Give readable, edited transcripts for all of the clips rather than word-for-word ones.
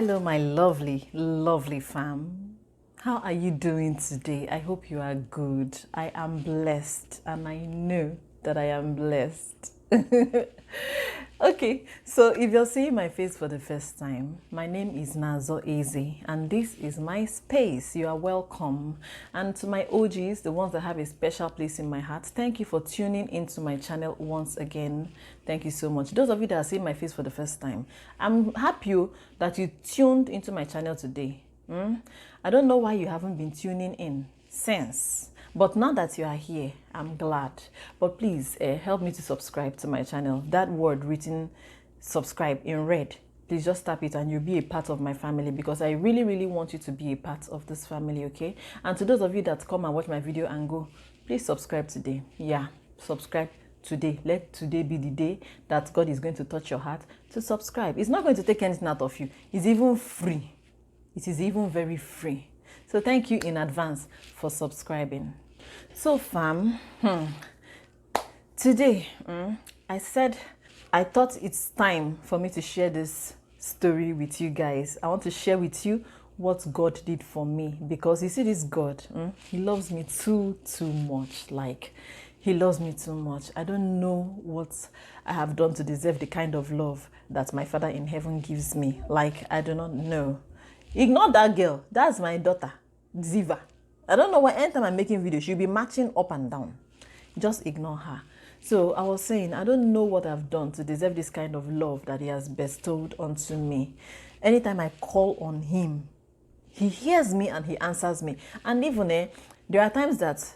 Hello, my lovely, lovely fam. How are you doing today? I hope you are good. I am blessed, and I know that I am blessed. Okay, so if you're seeing my face for the first time, my name is Nazo Eze, and this is my space. You are welcome. And to my OGs, the ones that have a special place in my heart, thank you for tuning into my channel once again. Thank you so much. Those of you that are seeing my face for the first time, I'm happy that you tuned into my channel today. I don't know why you haven't been tuning in since, but now that you are here, I'm glad. But please help me to subscribe to my channel. That word written subscribe in red, please just tap it and you'll be a part of my family, because I really want you to be a part of this family. Okay? And to those of you that come and watch my video and go, please subscribe today. Yeah, subscribe today. Let today be the day that God is going to touch your heart to subscribe. It's not going to take anything out of you. It's even free. It is even very free. So thank you in advance for subscribing. So fam, today I thought it's time for me to share this story with you guys. I want to share with you what God did for me, because you see, this God, he loves me too much. Like, he loves me too much. I don't know what I have done to deserve the kind of love that my Father in heaven gives me. Like, I do not know. Ignore that girl. That's my daughter, Ziva. I don't know why anytime I'm making videos, she'll be marching up and down. Just ignore her. So I was saying, I don't know what I've done to deserve this kind of love that he has bestowed onto me. Anytime I call on him, he hears me and he answers me. And even there are times that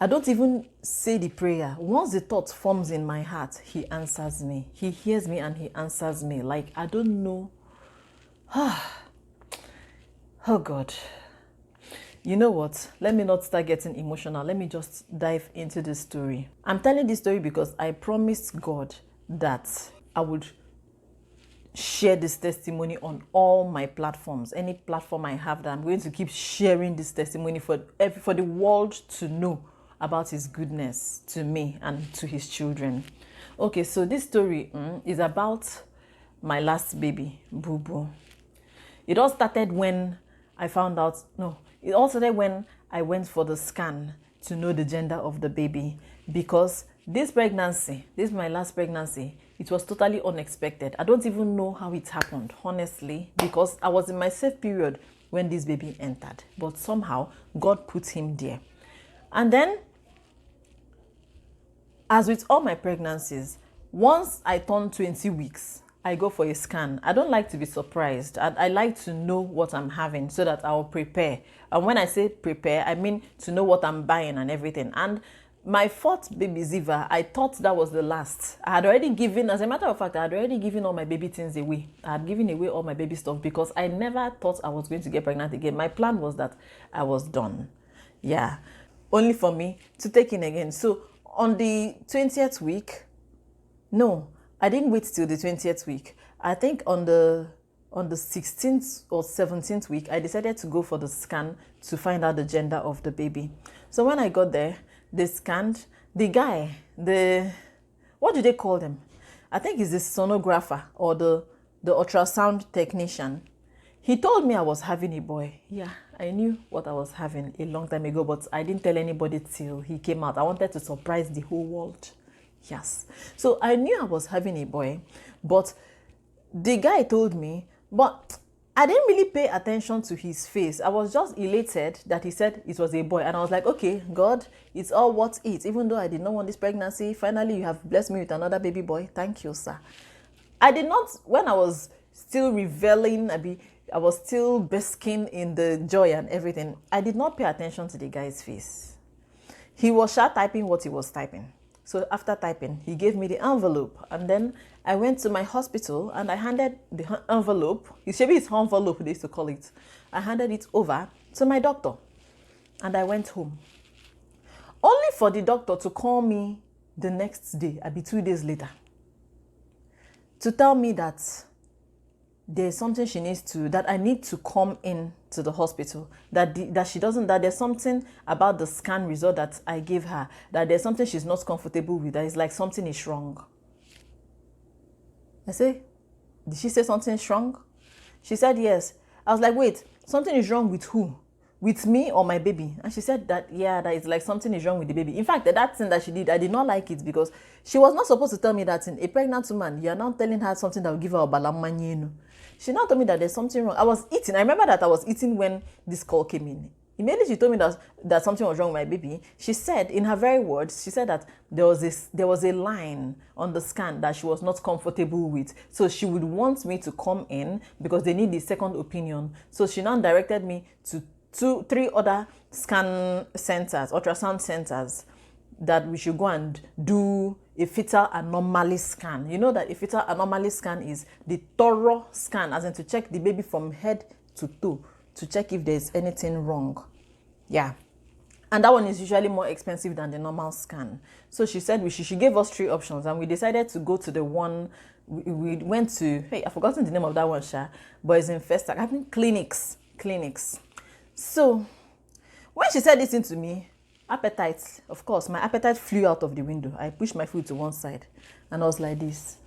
I don't even say the prayer. Once the thought forms in my heart, he answers me. He hears me and he answers me. Like, I don't know. Oh God. You know what? Let me not start getting emotional. Let me just dive into this story. I'm telling this story because I promised God that I would share this testimony on all my platforms. Any platform I have, that I'm going to keep sharing this testimony for the world to know about his goodness to me and to his children. Okay, so this story is about my last baby, Boo Boo. It all started when I found out, it all started when I went for the scan to know the gender of the baby, because this pregnancy, this is my last pregnancy, it was totally unexpected. I don't even know how it happened, honestly, because I was in my safe period when this baby entered, but somehow God put him there. And then, as with all my pregnancies, once I turned 20 weeks, I go for a scan. I don't like to be surprised. I like to know what I'm having so that I'll prepare. And when I say prepare, I mean to know what I'm buying and everything. And my fourth baby, Ziva, I thought that was the last. I had already given, as a matter of fact, I had already given all my baby things away. I had given away all my baby stuff because I never thought I was going to get pregnant again. My plan was that I was done. Yeah. Only for me to take in again. So on the 20th week, no, I didn't wait till the 20th week. I think on the 16th or 17th week, I decided to go for the scan to find out the gender of the baby. So when I got there, they scanned the guy, what do they call them? I think it's the sonographer or the ultrasound technician. He told me I was having a boy. Yeah, I knew what I was having a long time ago, but I didn't tell anybody till he came out. I wanted to surprise the whole world. Yes. So I knew I was having a boy, but the guy told me, but I didn't really pay attention to his face. I was just elated that he said it was a boy. And I was like, okay, God, it's all worth it. Even though I did not want this pregnancy, finally you have blessed me with another baby boy. Thank you, sir. I did not, when I was still reveling, I was still basking in the joy and everything, I did not pay attention to the guy's face. He was typing what he was typing. So after typing, he gave me the envelope, and then I went to my hospital and I handed the envelope. It's envelope, they used to call it. I handed it over to my doctor, and I went home. Only for the doctor to call me the next day, 2 days later, to tell me that there's something that I need to come in to the hospital, that there's something about the scan result that I gave her, that there's something she's not comfortable with, that it's like something is wrong. I say, did she say something's wrong? She said yes. I was like, wait, something is wrong with who? With me or my baby? And she said that, yeah, that it's like something is wrong with the baby. In fact, that thing that she did, I did not like it because she was not supposed to tell me that in a pregnant woman, you are now telling her something that will give her a balamanyenu. She now told me that there's something wrong. I was eating. I remember that I was eating when this call came in. Immediately she told me that something was wrong with my baby. She said, in her very words, she said that there was a line on the scan that she was not comfortable with. So she would want me to come in because they need the second opinion. So she now directed me to 3 other scan centers, ultrasound centers, that we should go and do a fetal anomaly scan. You know that a fetal anomaly scan is the thorough scan, as in to check the baby from head to toe, to check if there's anything wrong. Yeah. And that one is usually more expensive than the normal scan. So she said she gave us 3 options, and we decided to go to the one, we went to, hey, I've forgotten the name of that one, but it's in Festac. I think clinics. So when she said this thing to me, appetite, of course, my appetite flew out of the window. I pushed my food to one side and I was like this.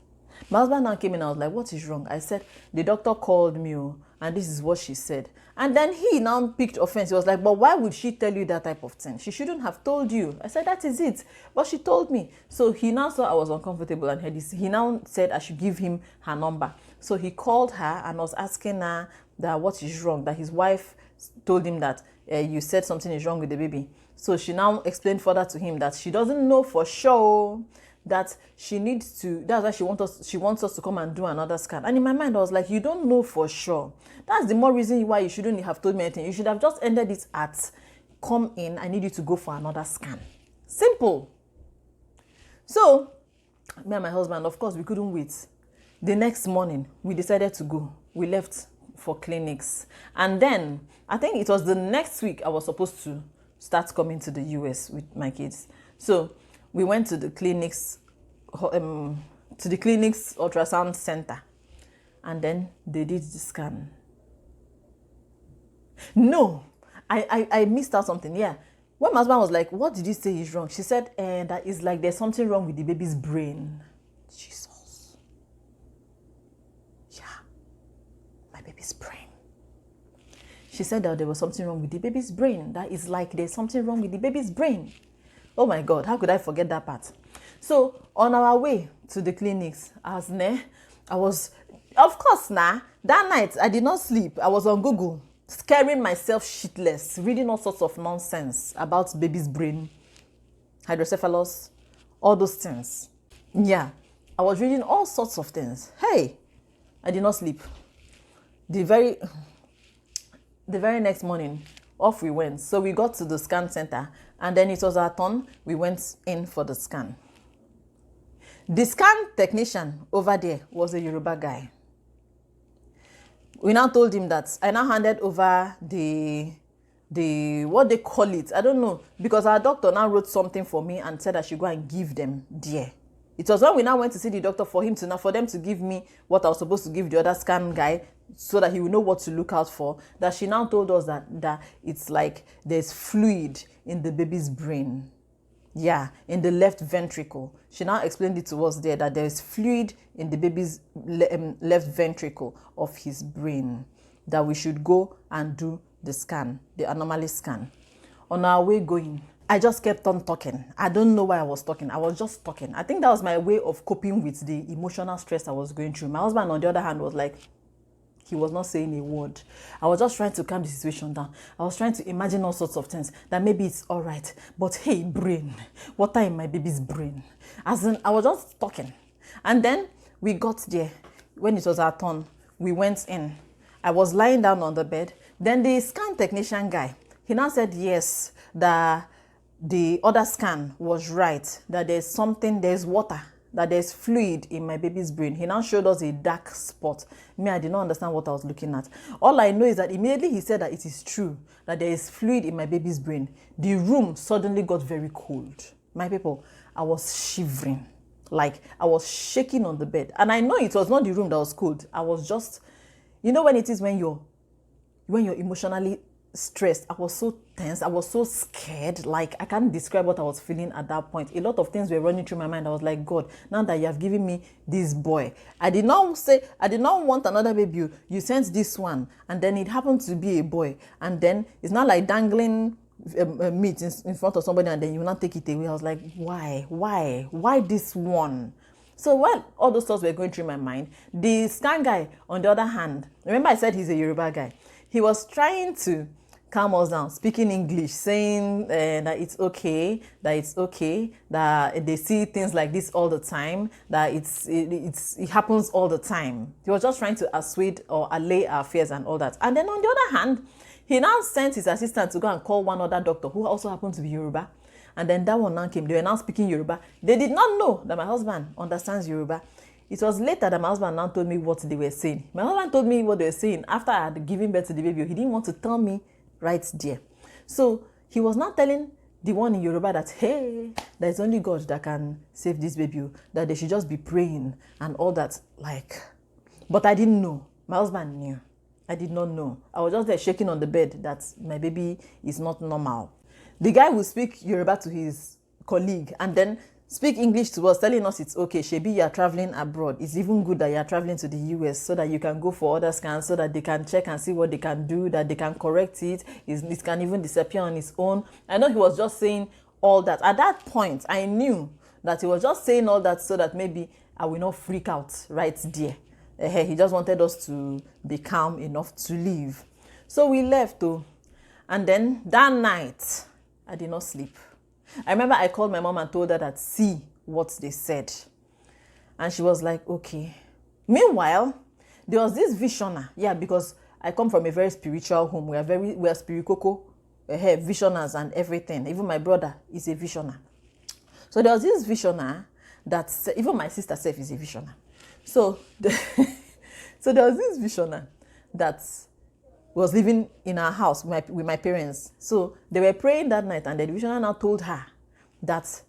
My husband now came in. I was like, what is wrong? I said, the doctor called me and this is what she said. And then he now picked offense. He was like, but why would she tell you that type of thing? She shouldn't have told you. I said, that is it. But she told me. So he now saw I was uncomfortable and he now said I should give him her number. So he called her and was asking her that what is wrong, that his wife told him that you said something is wrong with the baby. So she now explained further to him that she doesn't know for sure, that she needs to, that's why she wants us to come and do another scan. And in my mind, I was like, you don't know for sure. That's the more reason why you shouldn't have told me anything. You should have just ended it at, come in, I need you to go for another scan. Simple. So, me and my husband, of course, we couldn't wait. The next morning, we decided to go. We left for clinics. And then, I think it was the next week I was supposed to start coming to the US with my kids. So we went to the clinics ultrasound center, and then they did the scan. No, I missed out something. Yeah, when my husband was like, what did you say is wrong? She said, that is like there's something wrong with the baby's brain. Jesus. Yeah, my baby's brain. She said that there was something wrong with the baby's brain. That is like there's something wrong with the baby's brain. Oh my God, how could I forget that part? So on our way to the clinics, I was, of course, that night I did not sleep. I was on Google, scaring myself shitless, reading all sorts of nonsense about baby's brain, hydrocephalus, all those things. Yeah, I was reading all sorts of things. Hey, I did not sleep. The very next morning, off we went. So we got to the scan center, and then it was our turn. We went in for the scan. The scan technician over there was a Yoruba guy. We now told him that I now handed over the what they call it, I don't know, because our doctor now wrote something for me and said I should go and give them there. It was when we now went to see the doctor for them to give me what I was supposed to give the other scan guy, so that he would know what to look out for, that she now told us that it's like there's fluid in the baby's brain. Yeah, in the left ventricle. She now explained it to us there, that there is fluid in the baby's left ventricle of his brain, that we should go and do the scan, the anomaly scan. On our way going, I just kept on talking. I don't know why I was talking. I was just talking. I think that was my way of coping with the emotional stress I was going through. My husband, on the other hand, was like, he was not saying a word. I was just trying to calm the situation down. I was trying to imagine all sorts of things, that maybe it's all right. But hey, brain, water in my baby's brain. As in, I was just talking. And then we got there. When it was our turn, we went in. I was lying down on the bed. Then the scan technician guy, he now said yes, that the other scan was right, that there's water, that there's fluid in my baby's brain. He now showed us a dark spot. Me, I did not understand what I was looking at. All I know is that immediately he said that it is true, that there is fluid in my baby's brain, the room suddenly got very cold. My people, I was shivering. Like, I was shaking on the bed. And I know it was not the room that was cold. I was just, you know when it is when you're emotionally stressed. I was so tense. I was so scared. Like, I can't describe what I was feeling at that point. A lot of things were running through my mind. I was like, God, now that you have given me this boy, I did not want another baby. You sent this one, and then it happened to be a boy. And then it's not like dangling meat in front of somebody and then you will not take it away. I was like, why this one? So while all those thoughts were going through my mind, the scan guy, on the other hand, remember I said he's a Yoruba guy. He was trying to calm us down, speaking English, saying that it's okay, that they see things like this all the time, that it happens all the time. He was just trying to assuage or allay our fears and all that. And then on the other hand, he now sent his assistant to go and call one other doctor who also happened to be Yoruba. And then that one now came. They were now speaking Yoruba. They did not know that my husband understands Yoruba. It was later that my husband now told me what they were saying. My husband told me what they were saying after I had given birth to the baby. He didn't want to tell me right there. So he was now telling the one in Yoruba that, hey, there's only God that can save this baby, that they should just be praying and all that. Like, but I didn't know. My husband knew. I did not know. I was just there shaking on the bed that my baby is not normal. The guy will speak Yoruba to his colleague and then speak English to us, telling us it's okay. Shebi, you are traveling abroad. It's even good that you are traveling to the US so that you can go for other scans, so that they can check and see what they can do, that they can correct it. It can even disappear on its own. I know he was just saying all that. At that point, I knew that he was just saying all that so that maybe I will not freak out right there. He just wanted us to be calm enough to leave. So we left though. And then that night, I did not sleep. I remember I called my mom and told her that, see what they said. And she was like, okay. Meanwhile, there was this visioner. Yeah, because I come from a very spiritual home. We are spirikoko, visioners and everything. Even my brother is a visioner. So there was this visioner that, even my sister self is a visioner. So there was this visioner that was living in our house with my parents. So they were praying that night, and the visioner now told her that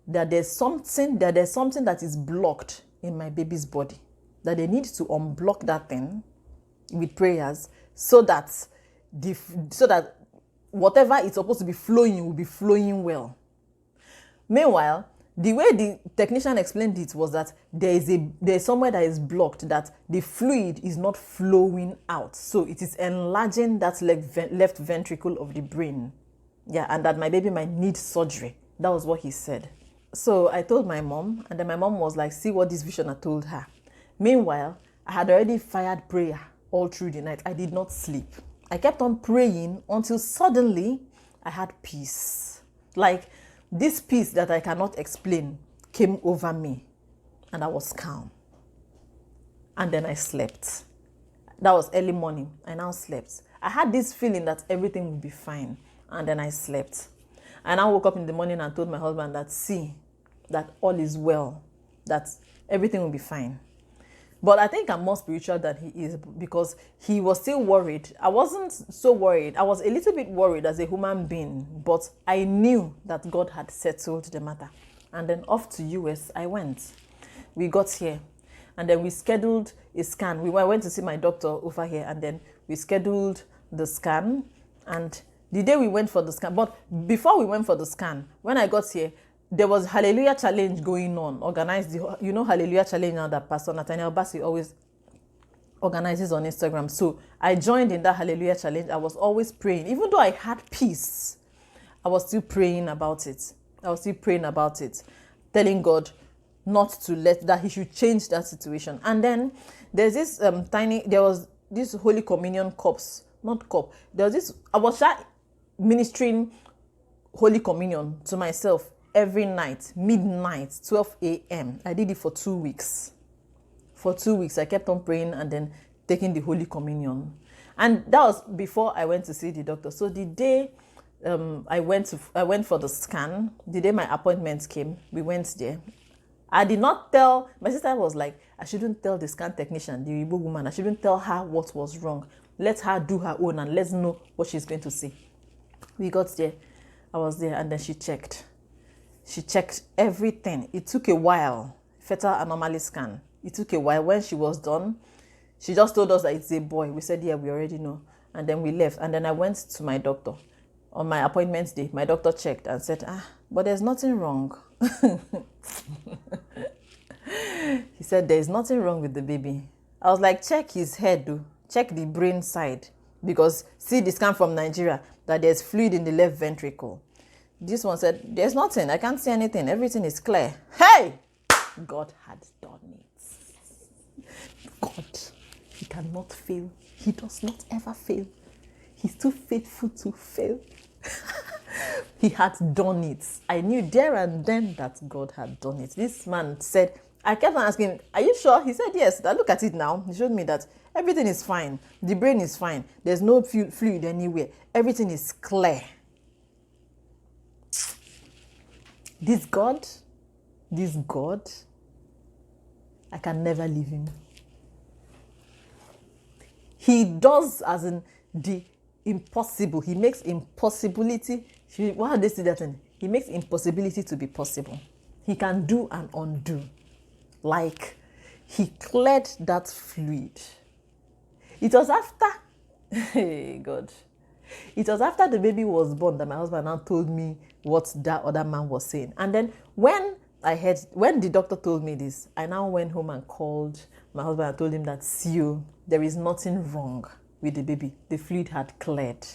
there's something that is blocked in my baby's body, that they need to unblock that thing with prayers so that whatever it's supposed to be flowing will be flowing well. Meanwhile, the way the technician explained it was that there's somewhere that is blocked, that the fluid is not flowing out. So it is enlarging that left ventricle of the brain. Yeah, and that my baby might need surgery. That was what he said. So I told my mom, and then my mom was like, see what this visioner told her. Meanwhile, I had already fired prayer all through the night. I did not sleep. I kept on praying until suddenly I had peace. Like, this peace that I cannot explain came over me, and I was calm. And then I slept. That was early morning. I now slept. I had this feeling that everything would be fine, and then I slept. And I woke up in the morning and told my husband that, see, that all is well, that everything will be fine. But I think I'm more spiritual than he is, because he was still worried. I wasn't so worried. I was a little bit worried as a human being, but I knew that God had settled the matter. And then off to US I went. We got here, and then we scheduled a scan. I went to see my doctor over here, and then we scheduled the scan. And the day we went for the scan, but before we went for the scan, when I got here, there was Hallelujah Challenge going on, organized. Hallelujah Challenge now that Pastor Nathaniel Bassi always organizes on Instagram. So I joined in that Hallelujah Challenge. I was always praying. Even though I had peace, I was still praying about it. Telling God not to that he should change that situation. And then there's this there was this Holy Communion cups, not cup. There was this, I was ministering Holy Communion to myself every night, midnight, 12 a.m. I did it for 2 weeks. For 2 weeks, I kept on praying and then taking the Holy Communion. And that was before I went to see the doctor. So the day I went for the scan, the day my appointment came, we went there. I did not tell, my sister was like, I shouldn't tell the scan technician, the Igbo woman, I shouldn't tell her what was wrong. Let her do her own and let's know what she's going to say. We got there, I was there, and then she checked. She checked everything. It took a while. Fetal anomaly scan. It took a while. When she was done, she just told us that it's a boy. We said, yeah, we already know. And then we left. And then I went to my doctor. On my appointment day, my doctor checked and said, but there's nothing wrong. He said, there's nothing wrong with the baby. I was like, check his head, though. Check the brain side. Because see the scan from Nigeria, that there's fluid in the left ventricle. This one said, there's nothing. I can't see anything. Everything is clear. Hey! God had done it. God, he cannot fail. He does not ever fail. He's too faithful to fail. He had done it. I knew there and then that God had done it. This man said, I kept on asking, are you sure? He said, yes. I look at it now. He showed me that everything is fine. The brain is fine. There's no fluid anywhere. Everything is clear. This God, I can never leave him. He does as in the impossible. He makes impossibility. Why did they say that? He makes impossibility to be possible. He can do and undo. Like he cleared that fluid. It was after, hey God, it was after the baby was born that my husband now told me what that other man was saying. And then when the doctor told me this, I now went home and called my husband and told him that, see you, there is nothing wrong with the baby. The fluid had cleared.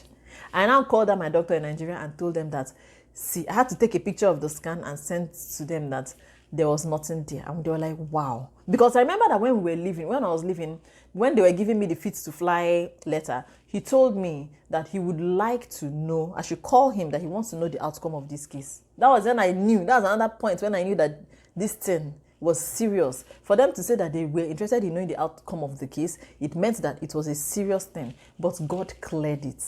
I now called out my doctor in Nigeria and told them that, see, I had to take a picture of the scan and send to them that there was nothing there. And they were like, wow. Because I remember that when I was leaving, when they were giving me the fit to fly letter, he told me that he would like to know, I should call him, that he wants to know the outcome of this case. That was when I knew, that was another point when I knew that this thing was serious. For them to say that they were interested in knowing the outcome of the case, it meant that it was a serious thing. But God cleared it.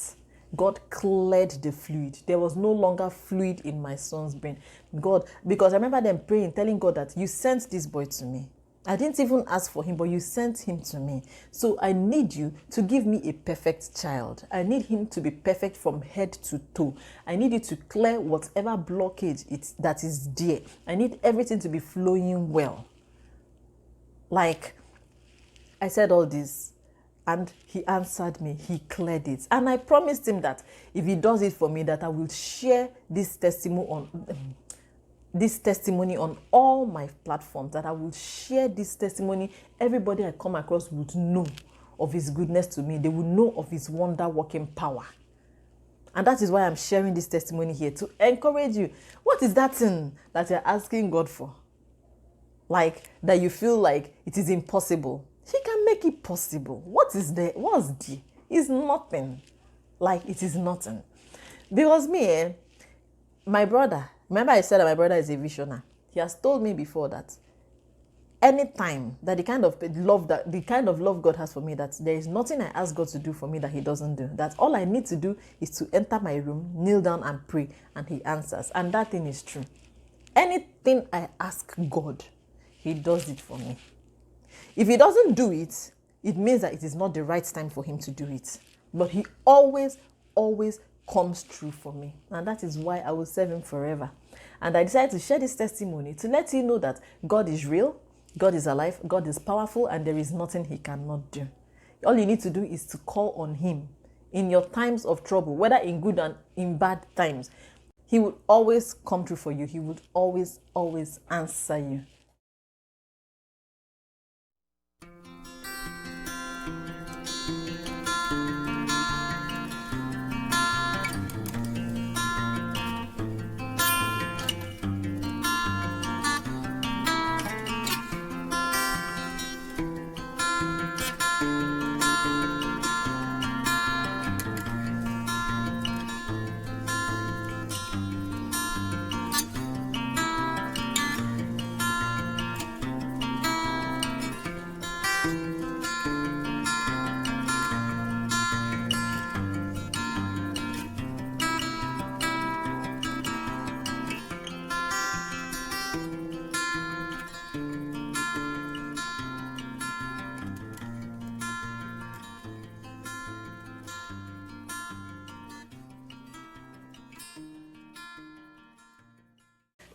God cleared the fluid. There was no longer fluid in my son's brain. God, because I remember them praying, telling God that you sent this boy to me. I didn't even ask for him, but you sent him to me. So I need you to give me a perfect child. I need him to be perfect from head to toe. I need you to clear whatever blockage that is there. I need everything to be flowing well. Like, I said all this, and he answered me. He cleared it. And I promised him that if he does it for me, that I will share this testimony on all my platforms, that I will share this testimony. Everybody I come across would know of his goodness to me. They will know of his wonder-working power. And that is why I'm sharing this testimony here, to encourage you. What is that thing that you're asking God for? Like, that you feel like it is impossible. He can make it possible. What is there? What's there? It's nothing. Like, it is nothing. Because me, my brother, remember I said that my brother is a visionary. He has told me before that anytime that the kind of love God has for me, that there is nothing I ask God to do for me that he doesn't do. That all I need to do is to enter my room, kneel down and pray, and he answers. And that thing is true. Anything I ask God, he does it for me. If he doesn't do it, it means that it is not the right time for him to do it. But he always comes through for me. And that is why I will serve him forever. And I decided to share this testimony to let you know that God is real, God is alive, God is powerful, and there is nothing he cannot do. All you need to do is to call on him in your times of trouble, whether in good and in bad times. He would always come through for you. He would always answer you.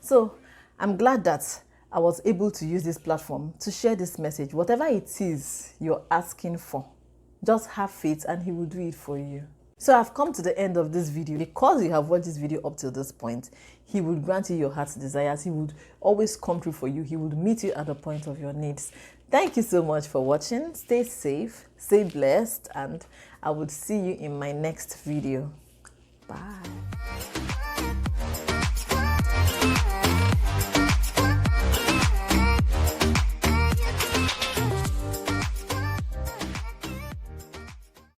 So I'm glad that I was able to use this platform to share this message. Whatever it is you're asking for, Just have faith and he will do it for you. So I've come to the end of this video. Because you have watched this video up till this point, he will grant you your heart's desires. He would always come through for you. He would meet you at the point of your needs. Thank you so much for watching. Stay safe, stay blessed, and I would see you in my next video. Bye.